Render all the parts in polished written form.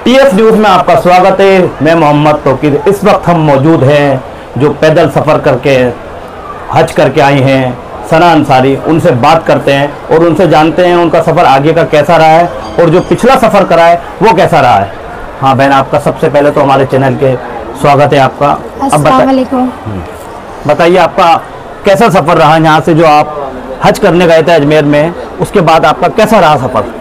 TS news में आपका स्वागत है। मैं मोहम्मद तौकीर। इस वक्त हम मौजूद हैं जो पैदल सफ़र करके हज करके आई हैं, सना अंसारी। उनसे बात करते हैं और उनसे जानते हैं उनका सफ़र आगे का कैसा रहा है और जो पिछला सफ़र करा है वो कैसा रहा है। हाँ बहन, आपका सबसे पहले तो हमारे चैनल के स्वागत है आपका। अब बताइए आपका कैसा सफ़र रहा यहाँ से जो आप हज करने गए थे अजमेर में, उसके बाद आपका कैसा रहा सफ़र?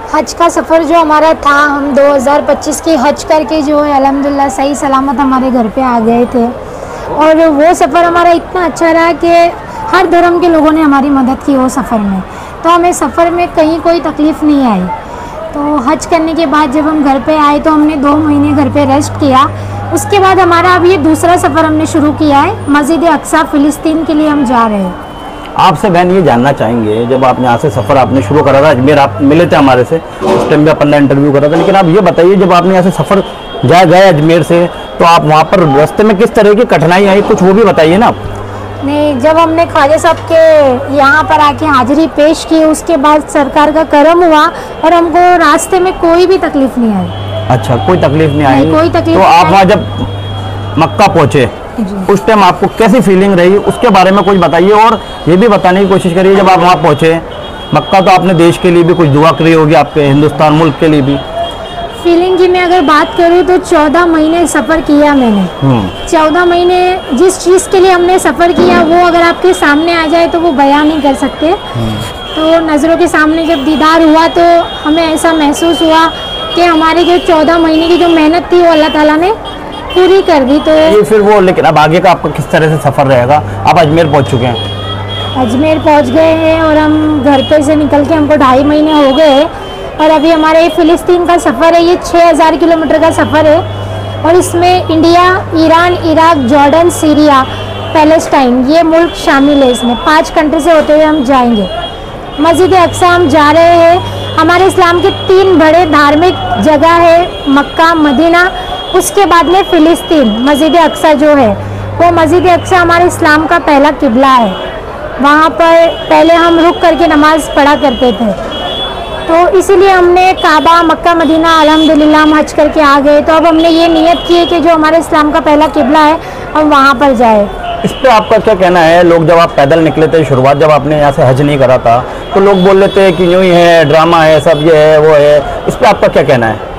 हज का सफ़र जो हमारा था, हम 2025 की हज करके जो है अल्हम्दुलिल्लाह सही सलामत हमारे घर पे आ गए थे। और वो सफ़र हमारा इतना अच्छा रहा कि हर धर्म के लोगों ने हमारी मदद की वो सफ़र में, तो हमें सफ़र में कहीं कोई तकलीफ़ नहीं आई। तो हज करने के बाद जब हम घर पे आए तो हमने 2 महीने घर पे रेस्ट किया। उसके बाद हमारा अब ये दूसरा सफ़र हमने शुरू किया है, मस्जिद अक्सा फ़िलिस्तीन के लिए हम जा रहे हैं। आपसे बहन ये जानना चाहेंगे, जब आप यहाँ से सफ़र आपने शुरू करा था अजमेर, आप मिले थे हमारे से, उस टाइम भी अपन ने इंटरव्यू करा था, लेकिन आप ये बताइए जब आपने यहाँ से सफ़र गए अजमेर से, तो आप वहाँ पर रास्ते में किस तरह की कठिनाई आई, कुछ वो भी बताइए ना आप। नहीं, जब हमने ख्वाजा साहब के यहाँ पर आके हाजिरी पेश की, उसके बाद सरकार का करम हुआ और हमको रास्ते में कोई भी तकलीफ नहीं आई। अच्छा, कोई तकलीफ नहीं आई? कोई तकलीफ। तो आप वहाँ जब मक्का पहुँचे उस टाइम आपको कैसी फीलिंग रही, उसके बारे में कुछ बताइए। और ये भी बताने की कोशिश करिए जब आप वहाँ पहुँचे मक्का, तो आपने देश के लिए भी कुछ दुआ करी होगी, आपके हिंदुस्तान मुल्क के लिए भी। फीलिंग की मैं अगर बात करूँ तो 14 महीने सफ़र किया मैंने। 14 महीने जिस चीज़ के लिए हमने सफ़र किया वो अगर आपके सामने आ जाए तो वो बयान नहीं कर सकते। तो नज़रों के सामने जब दीदार हुआ तो हमें ऐसा महसूस हुआ कि हमारी जो 14 महीने की जो मेहनत थी वो अल्लाह ताला ने पूरी कर दी। तो ये फिर वो, लेकिन अब आगे का आपका किस तरह से सफ़र रहेगा? आप अजमेर पहुँच चुके हैं? अजमेर पहुँच गए हैं और हम घर पे से निकल के हमको 2.5 महीने हो गए और अभी हमारा ये फ़िलिस्तीन का सफ़र है, ये 6000 किलोमीटर का सफ़र है और इसमें India, Iran, Iraq, Jordan, Syria, Palestine, ये मुल्क शामिल है। इसमें 5 कंट्री से होते हुए हम जाएंगे। मस्जिद अक्सा हम जा रहे हैं। हमारे इस्लाम के 3 बड़े धार्मिक जगह है, मक्का, मदीना, उसके बाद में फ़िलिस्तीन। मस्जिद अक्सा जो है वो मस्जिद अक्सा हमारे इस्लाम का पहला किबला है। वहाँ पर पहले हम रुक करके नमाज़ पढ़ा करते थे, तो इसीलिए हमने काबा, मक्का, मदीना अल्हम्दुलिल्लाह हम हज करके आ गए। तो अब हमने ये नियत की है कि जो हमारे इस्लाम का पहला किबला है हम वहाँ पर जाए। इस पर आपका क्या कहना है? लोग जब आप पैदल निकले थे शुरुआत, जब आपने यहाँ से हज नहीं करा था, तो लोग बोल रहे थे कि यूँ ही है, ड्रामा है, सब ये है वो है। इस पर आपका क्या कहना है?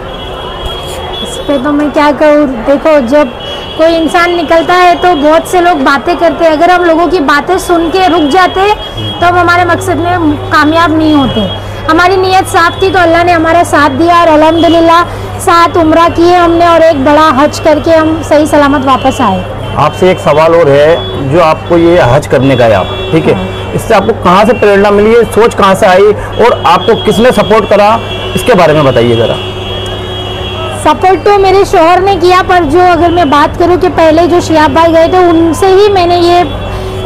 इस पर तो मैं क्या कहूँ, देखो जब कोई इंसान निकलता है तो बहुत से लोग बातें करते हैं। अगर हम लोगों की बातें सुन के रुक जाते तो हम हमारे मकसद में कामयाब नहीं होते। हमारी नीयत साफ थी तो अल्लाह ने हमारा साथ दिया और अल्हम्दुलिल्लाह 7 उम्रा किए हमने और एक बड़ा हज करके हम सही सलामत वापस आए। आपसे एक सवाल और है, जो आपको ये हज करने गए आप, ठीक है, इससे आपको कहाँ से प्रेरणा मिली है, सोच कहाँ से आई और आपको किसने सपोर्ट करा, इसके बारे में बताइए ज़रा। सपोर्ट तो मेरे शोहर ने किया, पर जो अगर मैं बात करूं कि पहले जो शिहाब भाई गए थे उनसे ही मैंने ये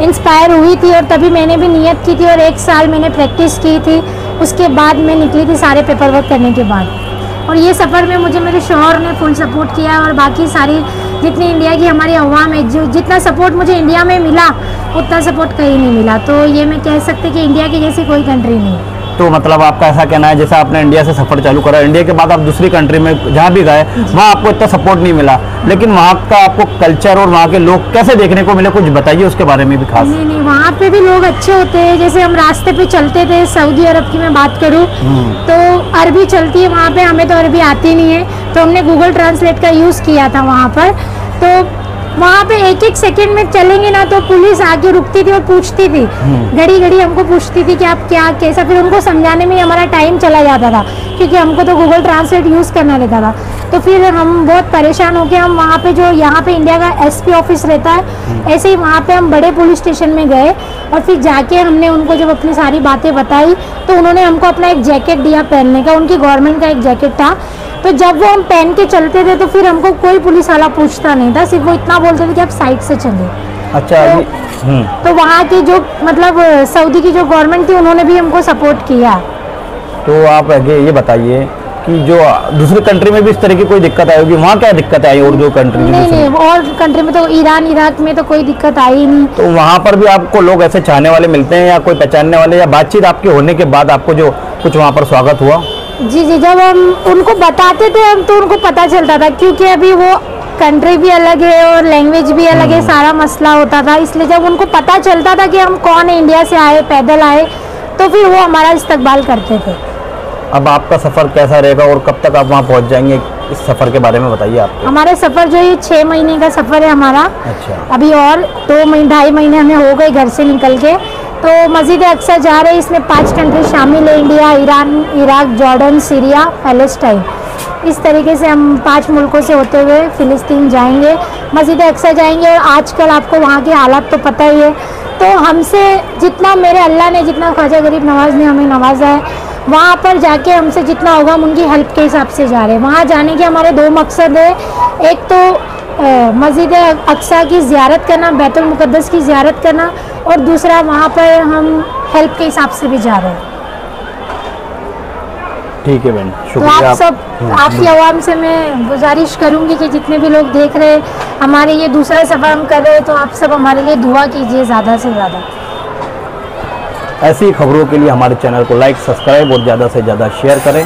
इंस्पायर हुई थी और तभी मैंने भी नियत की थी और 1 साल मैंने प्रैक्टिस की थी। उसके बाद मैं निकली थी सारे पेपर वर्क करने के बाद। और ये सफ़र में मुझे मेरे शोहर ने फुल सपोर्ट किया और बाकी सारी जितनी इंडिया की हमारी अवाम है, जो जितना सपोर्ट मुझे इंडिया में मिला उतना सपोर्ट कहीं नहीं मिला। तो ये मैं कह सकती कि इंडिया की जैसी कोई कंट्री नहीं। तो मतलब आपका ऐसा कहना है, जैसे आपने इंडिया से सफ़र चालू करा, इंडिया के बाद आप दूसरी कंट्री में जहाँ भी गए वहाँ आपको इतना सपोर्ट नहीं मिला, लेकिन वहाँ का आपको कल्चर और वहाँ के लोग कैसे देखने को मिले, कुछ बताइए उसके बारे में भी खास। नहीं, वहाँ पे भी लोग अच्छे होते हैं। जैसे हम रास्ते पे चलते थे, सऊदी अरब की मैं बात करूँ तो अरबी चलती है वहाँ पे, हमें तो अरबी आती नहीं है, तो हमने गूगल ट्रांसलेट का यूज़ किया था वहाँ पर। तो वहाँ पे 1-1 सेकंड में चलेंगे ना तो पुलिस आके रुकती थी और पूछती थी, घड़ी घड़ी हमको पूछती थी कि आप क्या कैसा, फिर उनको समझाने में हमारा टाइम चला जाता था क्योंकि हमको तो गूगल ट्रांसलेट यूज़ करना रहता था। तो फिर हम बहुत परेशान हो के हम वहाँ पे जो यहाँ पे इंडिया का SP ऑफिस रहता है, ऐसे ही वहाँ पे हम बड़े पुलिस स्टेशन में गए और फिर जाके हमने उनको जब अपनी सारी बातें बताई तो उन्होंने हमको अपना एक जैकेट दिया पहनने का, उनकी गवर्नमेंट का एक जैकेट था। तो जब वो हम पहन के चलते थे तो फिर हमको कोई पुलिस वाला पूछता नहीं था, सिर्फ वो इतना बोलते थे कि आप साइड से चले। अच्छा। तो वहाँ की जो मतलब सऊदी की जो गवर्नमेंट थी उन्होंने भी हमको सपोर्ट किया। तो आप आगे ये बताइए कि जो दूसरी कंट्री में भी इस तरह की कोई दिक्कत आई होगी, वहाँ क्या दिक्कत आई और जो कंट्री? नहीं, और कंट्री में तो ईरान, इराक में तो कोई दिक्कत आई नहीं। तो वहाँ पर भी आपको लोग ऐसे चाहने वाले मिलते हैं या कोई पहचानने वाले, या बातचीत आपके होने के बाद आपको जो कुछ वहाँ पर स्वागत हुआ? जी जी, जब हम उनको बताते थे हम तो उनको पता चलता था, क्योंकि अभी वो कंट्री भी अलग है और लैंग्वेज भी अलग है, सारा मसला होता था। इसलिए जब उनको पता चलता था कि हम कौन है, इंडिया से आए, पैदल आए, तो फिर वो हमारा इस्तकबाल करते थे। अब आपका सफ़र कैसा रहेगा और कब तक आप वहाँ पहुँच जाएंगे, इस सफ़र के बारे में बताइए आप। हमारे सफ़र जो ये 6 महीने का सफ़र है हमारा। अच्छा। अभी और 2-2.5 महीने हमें हो गए घर से निकल के। तो मस्जिद अक्सा जा रहे हैं, इसमें 5 कंट्री शामिल है, India, Iran, Iraq, Jordan, Syria, Palestine. इस तरीके से हम 5 मुल्कों से होते हुए फ़िलिस्तीन जाएंगे, मस्जिद अक्सा जाएंगे। और आजकल आपको वहाँ के हालात तो पता ही है, तो हमसे जितना, मेरे अल्लाह ने जितना, ख्वाजा गरीब नवाज़ ने हमें नवाजा है, वहाँ पर जाके हमसे जितना होगा हम उनकी हेल्प के हिसाब से जा रहे हैं। वहाँ जाने के हमारे 2 मकसद है। एक तो मस्जिद अक्सा की ज़ियारत करना, बैतुल मुक़द्दस की ज़ियारत करना, और दूसरा वहाँ पर हम हेल्प के हिसाब से भी जा रहे हैं। ठीक है बहन, तो शुक्रिया। आप सब, आपकी आवाम से मैं गुजारिश करूँगी कि जितने भी लोग देख रहे हैं, हमारे ये दूसरा सफ़र हम कर रहे हैं, तो आप सब हमारे लिए दुआ कीजिए ज़्यादा से ज़्यादा। ऐसी खबरों के लिए हमारे चैनल को लाइक, सब्सक्राइब और ज़्यादा से ज़्यादा शेयर करें।